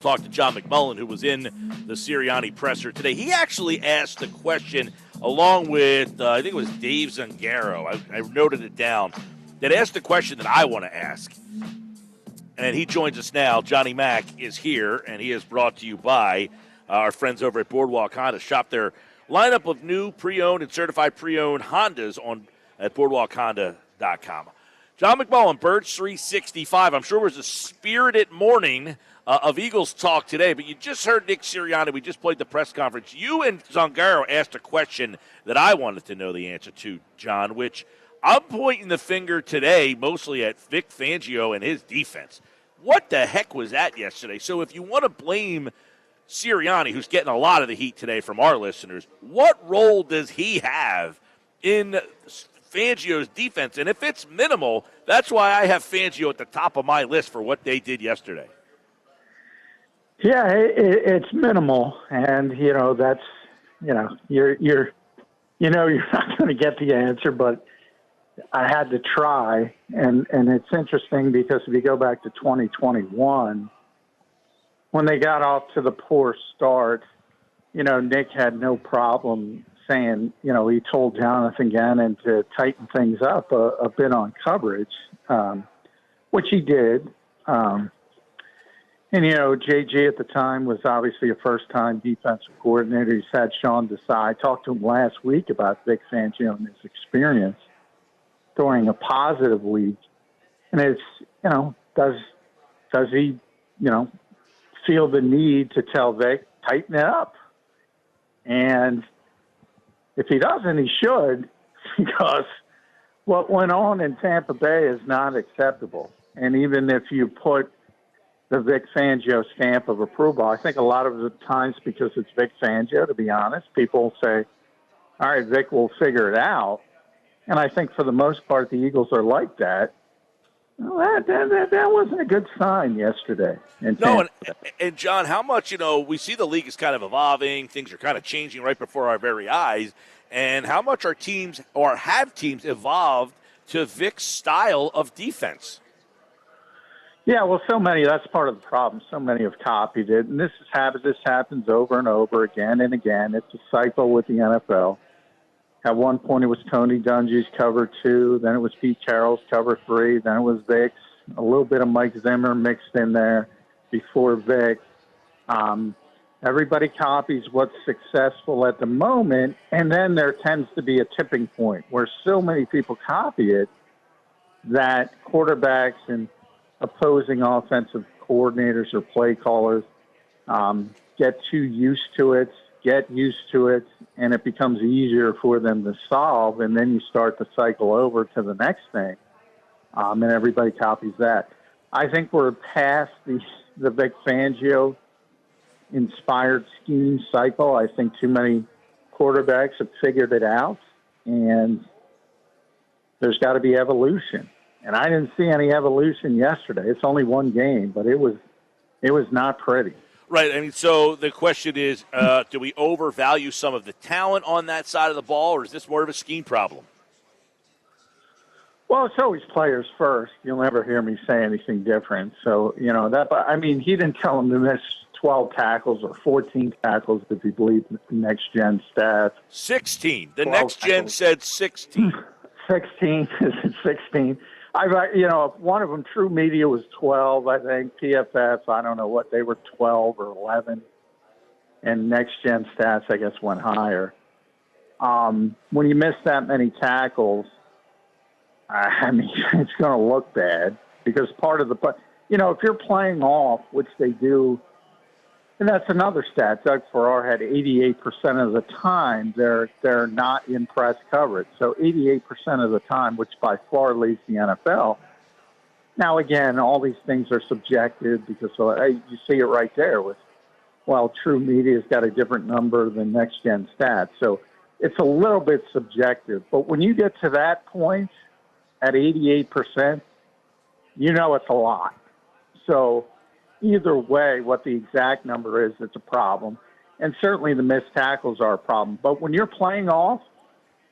Talked to John McMullen, who was in the Sirianni presser today. He actually asked the question along with, I think it was Dave Zangaro. I noted it down. That asked the question that I want to ask. And he joins us now. Johnny Mack is here, and he is brought to you by our friends over at Boardwalk Honda. Shop their lineup of new pre-owned and certified pre-owned Hondas at boardwalkhonda.com. John McMullen, Birds 365. I'm sure it was a spirited morning of Eagles talk today, but you just heard Nick Sirianni. We just played the press conference. You and Zangaro asked a question that I wanted to know the answer to, John, which I'm pointing the finger today mostly at Vic Fangio and his defense. What the heck was that yesterday? So if you want to blame Sirianni, who's getting a lot of the heat today from our listeners, what role does he have in Fangio's defense? And if it's minimal, that's why I have Fangio at the top of my list for what they did yesterday. Yeah, it's minimal, and that's you're not going to get the answer, but I had to try, and it's interesting because if you go back to 2021, when they got off to the poor start, Nick had no problem saying, he told Jonathan Gannon to tighten things up a bit on coverage, which he did. And, JG at the time was obviously a first-time defensive coordinator. He's had Sean Desai. I talked to him last week about Vic Fangio and his experience during a positive week. And it's, does he, feel the need to tell Vic, tighten it up? And if he doesn't, he should, because what went on in Tampa Bay is not acceptable. And even if you put the Vic Fangio stamp of approval, I think a lot of the times because it's Vic Fangio, to be honest, people say, all right, Vic will figure it out. And I think for the most part, the Eagles are like that. Well, that wasn't a good sign yesterday. No, and John, how much, we see the league is kind of evolving. Things are kind of changing right before our very eyes. And how much are teams or have teams evolved to Vic's style of defense? Yeah, well, so many, that's part of the problem. So many have copied it. And this happens over and over again and again. It's a cycle with the NFL. At one point, it was Tony Dungy's cover 2. Then it was Pete Carroll's cover 3. Then it was Vic's. A little bit of Mike Zimmer mixed in there before Vic. Everybody copies what's successful at the moment, and then there tends to be a tipping point where so many people copy it that quarterbacks and opposing offensive coordinators or play callers get too used to it, and it becomes easier for them to solve, and then you start to cycle over to the next thing, and everybody copies that. I think we're past the Vic Fangio inspired scheme cycle. I think too many quarterbacks have figured it out, and there's got to be evolution. And I didn't see any evolution yesterday. It's only one game, but it was not pretty. Right. I mean, so the question is, do we overvalue some of the talent on that side of the ball, or is this more of a scheme problem? Well, it's always players first. You'll never hear me say anything different. So, he didn't tell him to miss 12 tackles or 14 tackles if you believe next-gen stats. 16. The next-gen said 16. 16. Is it 16? One of them, True Media, was 12, I think. PFF, I don't know what, they were 12 or 11. And next-gen stats, I guess, went higher. When you miss that many tackles, it's going to look bad because part of if you're playing off, which they do, and that's another stat. Doug Farrar had 88% of the time they're not in press coverage. So 88% of the time, which by far leads the NFL. Now, again, all these things are subjective because you see it right there with, True Media's got a different number than Next Gen Stats. So it's a little bit subjective. But when you get to that point at 88%, it's a lot. So either way, what the exact number is, it's a problem. And certainly the missed tackles are a problem. But when you're playing off,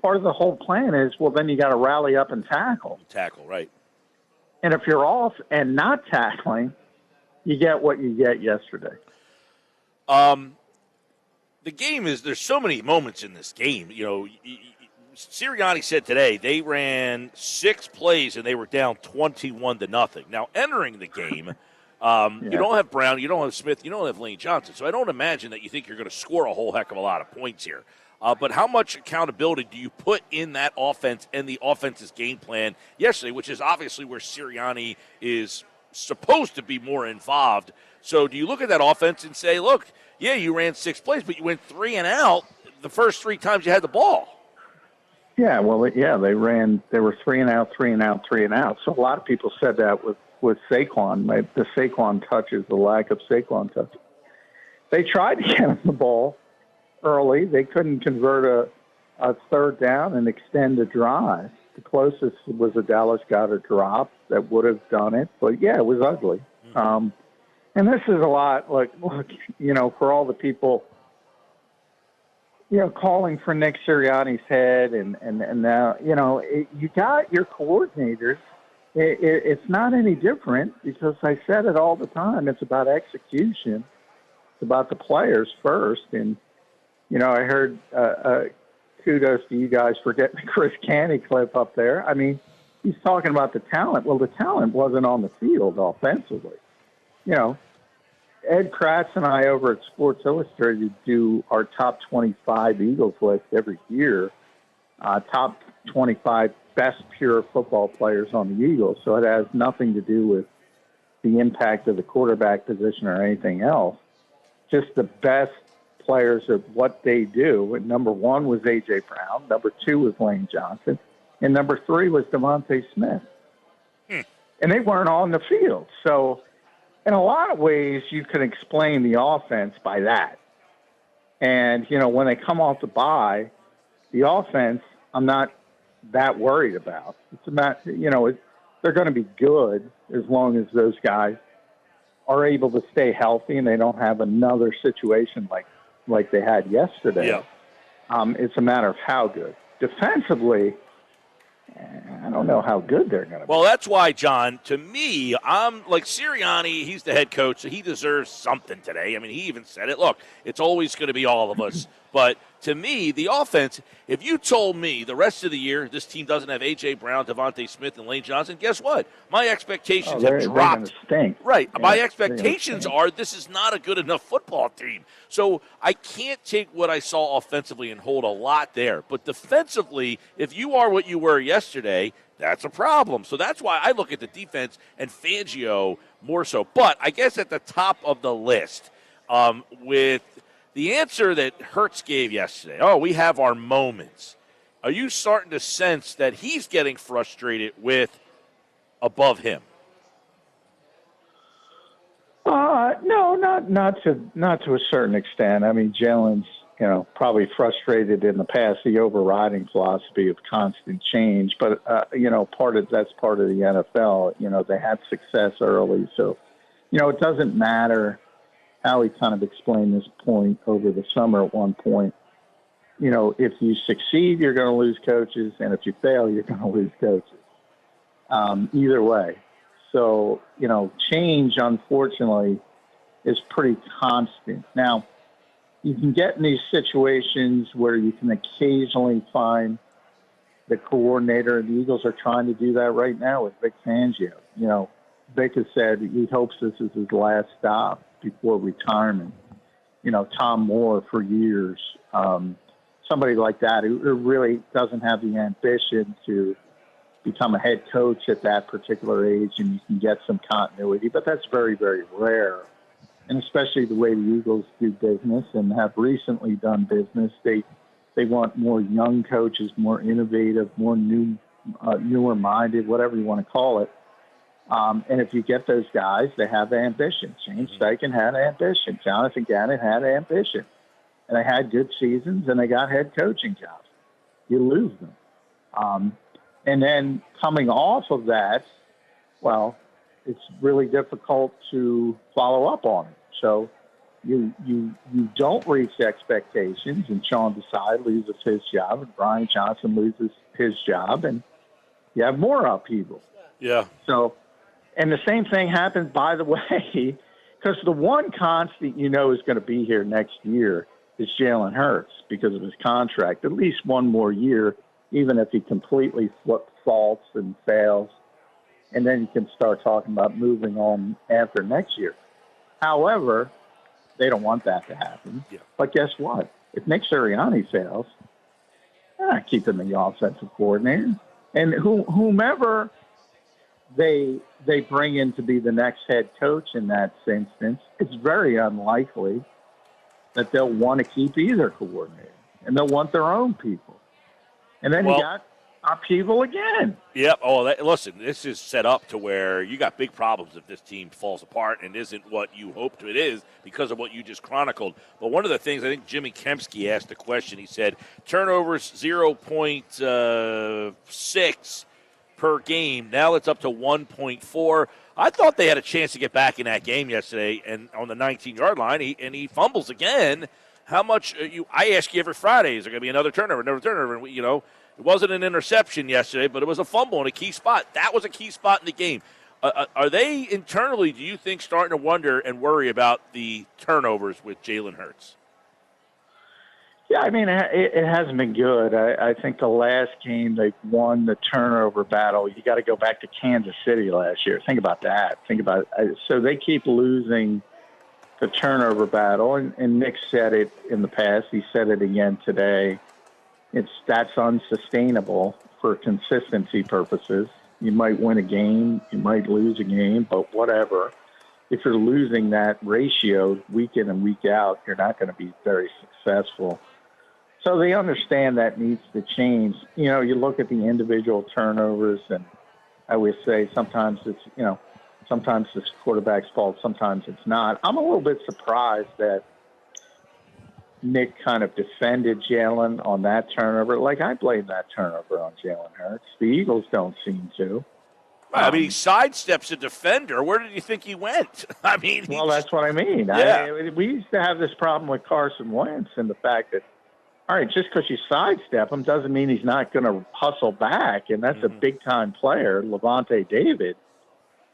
part of the whole plan is, then you got to rally up and tackle. Tackle, right. And if you're off and not tackling, you get what you get yesterday. The game is, there's so many moments in this game. You know, Sirianni said today they ran 6 plays and they were down 21-0. Now, entering the game, you don't have Brown, you don't have Smith, you don't have Lane Johnson. So I don't imagine that you think you're going to score a whole heck of a lot of points here. But how much accountability do you put in that offense and the offense's game plan yesterday, which is obviously where Sirianni is supposed to be more involved? So do you look at that offense and say, look, yeah, you ran 6 plays, but you went 3 and out the first 3 times you had the ball? Yeah, well, yeah, they were 3 and out, 3 and out, 3 and out. So a lot of people said that with Saquon, the Saquon touches, the lack of Saquon touches. They tried to get him the ball early. They couldn't convert a third down and extend the drive. The closest was a Dallas Goedert drop that would have done it, but yeah, it was ugly. And this is a lot like, look, you know, for all the people, you know, calling for Nick Sirianni's head and now, you know, you got your coordinators. It's not any different because I said it all the time. It's about execution. It's about the players first. And, you know, I heard kudos to you guys for getting the Chris Canty clip up there. I mean, he's talking about the talent. Well, the talent wasn't on the field offensively. You know, Ed Kratz and I over at Sports Illustrated do our top 25 Eagles list every year, top 25 best pure football players on the Eagles. So it has nothing to do with the impact of the quarterback position or anything else. Just the best players of what they do. And number 1 was A.J. Brown. Number 2 was Lane Johnson. And number 3 was Devontae Smith. And they weren't on the field. So in a lot of ways, you can explain the offense by that. And, you know, when they come off the bye, the offense, I'm not that worried about. It's about, you know, they're going to be good as long as those guys are able to stay healthy and they don't have another situation like they had yesterday. Yeah. It's a matter of how good. Defensively, I don't know how good they're going to be. Well, that's why, John, to me, I'm like Sirianni, he's the head coach, so he deserves something today. I mean, he even said it. Look, it's always going to be all of us. But to me, the offense, if you told me the rest of the year this team doesn't have A.J. Brown, Devontae Smith, and Lane Johnson, guess what? My expectations have dropped. They're going to stink. Right. Yeah, my expectations are this is not a good enough football team. So I can't take what I saw offensively and hold a lot there. But defensively, if you are what you were yesterday, that's a problem. So that's why I look at the defense and Fangio more so. But I guess at the top of the list with the answer that Hurts gave yesterday, we have our moments. Are you starting to sense that he's getting frustrated with above him? No, not to a certain extent. I mean, Jalen's, you know, probably frustrated in the past, the overriding philosophy of constant change. But, you know, that's part of the NFL. You know, they had success early. So, you know, it doesn't matter how he kind of explained this point over the summer at one point. You know, if you succeed, you're going to lose coaches. And if you fail, you're going to lose coaches. Either way. So, you know, change, unfortunately, is pretty constant. Now, you can get in these situations where you can occasionally find the coordinator, and the Eagles are trying to do that right now with Vic Fangio. You know, Vic has said he hopes this is his last stop before retirement. You know, Tom Moore for years, somebody like that who really doesn't have the ambition to become a head coach at that particular age, and you can get some continuity, but that's very, very rare. And especially the way the Eagles do business and have recently done business, they want more young coaches, more innovative, more newer minded, whatever you want to call it. And if you get those guys, they have ambition. Shane Steichen had ambition. Jonathan Gannon had ambition. And they had good seasons, and they got head coaching jobs. You lose them. And then coming off of that, well, it's really difficult to follow up on it. So you don't reach expectations, and Sean Desai loses his job, and Brian Johnson loses his job, and you have more upheaval. Yeah. So, and the same thing happens, by the way, because the one constant is going to be here next year is Jalen Hurts because of his contract. At least one more year, even if he completely faults and fails. And then you can start talking about moving on after next year. However, they don't want that to happen. Yeah. But guess what? If Nick Sirianni fails, they're not keeping the offensive coordinator. And whomever they bring in to be the next head coach in that instance, it's very unlikely that they'll want to keep either coordinator. And they'll want their own people. And then you got upheaval again. Yep. Listen, this is set up to where you got big problems if this team falls apart and isn't what you hoped it is because of what you just chronicled. But one of the things, I think Jimmy Kempski asked the question, he said, turnovers 0.6 per game. Now it's up to 1.4. I thought they had a chance to get back in that game yesterday and on the 19-yard line, he fumbles again. How much I ask you every Friday, is there going to be another turnover? And it wasn't an interception yesterday, but it was a fumble in a key spot. That was a key spot in the game. Are they internally, do you think, starting to wonder and worry about the turnovers with Jalen Hurts? Yeah, I mean, it hasn't been good. I think the last game they won the turnover battle. You got to go back to Kansas City last year. Think about that. So they keep losing the turnover battle, and Nick said it in the past. He said it again today. That's unsustainable for consistency purposes. You might win a game, you might lose a game, but whatever. If you're losing that ratio week in and week out, you're not going to be very successful. So they understand that needs to change. You look at the individual turnovers, and I always say sometimes sometimes it's quarterback's fault, sometimes it's not. I'm a little bit surprised that Nick kind of defended Jalen on that turnover. Like, I blame that turnover on Jalen Hurts. The Eagles don't seem to. He sidesteps a defender. Where did you think he went? Well, that's what I mean. Yeah. We used to have this problem with Carson Wentz and the fact that, all right, just because you sidestep him doesn't mean he's not going to hustle back, and that's a big-time player, Levante David.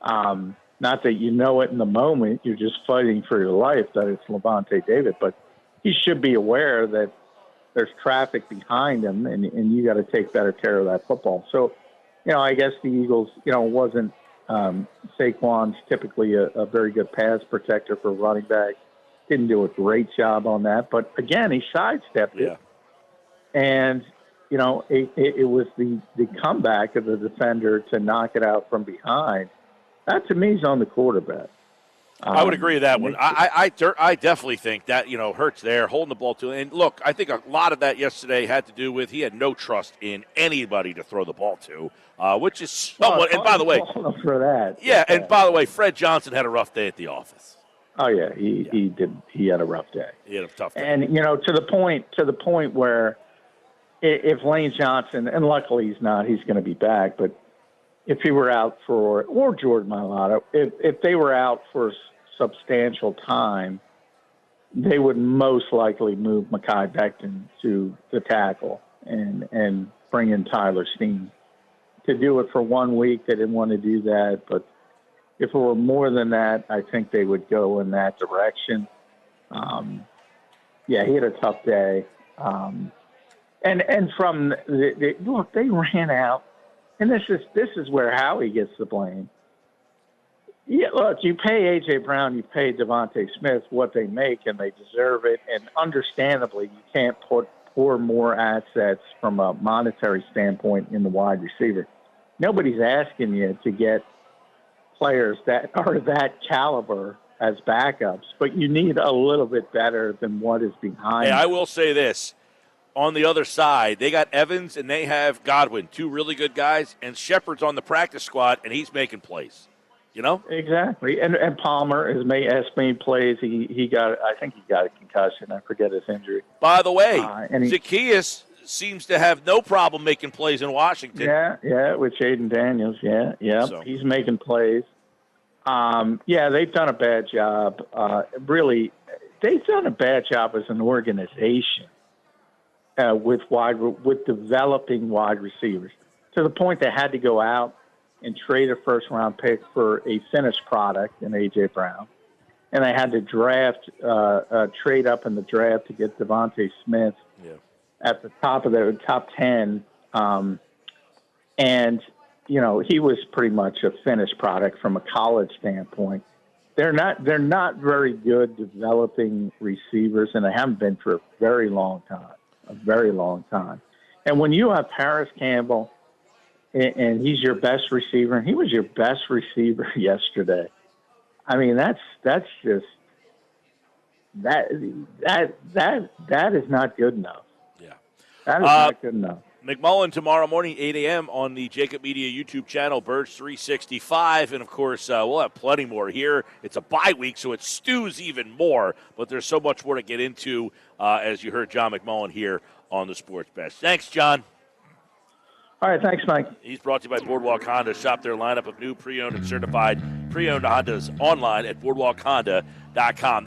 Not that you know it in the moment. You're just fighting for your life that it's Levante David, but he should be aware that there's traffic behind him, and you got to take better care of that football. So, I guess the Eagles, wasn't Saquon's typically a very good pass protector for running back. Didn't do a great job on that. But, again, he sidestepped it. And, it was the comeback of the defender to knock it out from behind. That, to me, is on the quarterback. I would agree with that one. I definitely think that, Hurts there, holding the ball to him. And, look, I think a lot of that yesterday had to do with he had no trust in anybody to throw the ball to, which is somewhat – and, by the way – for that. Yeah, and, by the way, Fred Johnson had a rough day at the office. Oh, yeah, he did. He had a rough day. He had a tough day. And, to the point where if Lane Johnson – and luckily he's not. He's going to be back. But if he were out for – or Jordan Mailata, if they were out for – substantial time, they would most likely move Mekhi Becton to the tackle and bring in Tyler Steen. To do it for 1 week, they didn't want to do that, but if it were more than that, I think they would go in that direction. He had a tough day. And from look, they ran out, and this is where Howie gets the blame. Yeah, look, you pay A.J. Brown, you pay Devontae Smith what they make, and they deserve it. And understandably, you can't pour more assets from a monetary standpoint in the wide receiver. Nobody's asking you to get players that are that caliber as backups, but you need a little bit better than what is behind. Hey, I will say this. On the other side, they got Evans and they have Godwin, two really good guys, and Shepard's on the practice squad, and he's making plays. Exactly, and Palmer has made plays. I think he got a concussion. I forget his injury. By the way, Zacchaeus seems to have no problem making plays in Washington. Yeah, with Jaden Daniels. So. He's making plays. They've done a bad job. Really, they've done a bad job as an organization with developing wide receivers to the point they had to go out and trade a first-round pick for a finished product in A.J. Brown. and they had to trade up in the draft to get Devontae Smith at the top of their top 10. And, he was pretty much a finished product from a college standpoint. They're not very good developing receivers, and they haven't been for a very long time. And when you have Paris Campbell and he's your best receiver, and he was your best receiver yesterday, I mean, that's just that is not good enough. Yeah. That is not good enough. McMullen tomorrow morning, 8 a.m. on the Jacob Media YouTube channel, Birds 365. And, of course, we'll have plenty more here. It's a bye week, so it stews even more. But there's so much more to get into, as you heard John McMullen here on the Sports Best. Thanks, John. All right, thanks, Mike. He's brought to you by Boardwalk Honda. Shop their lineup of new pre-owned and certified pre-owned Hondas online at boardwalkhonda.com.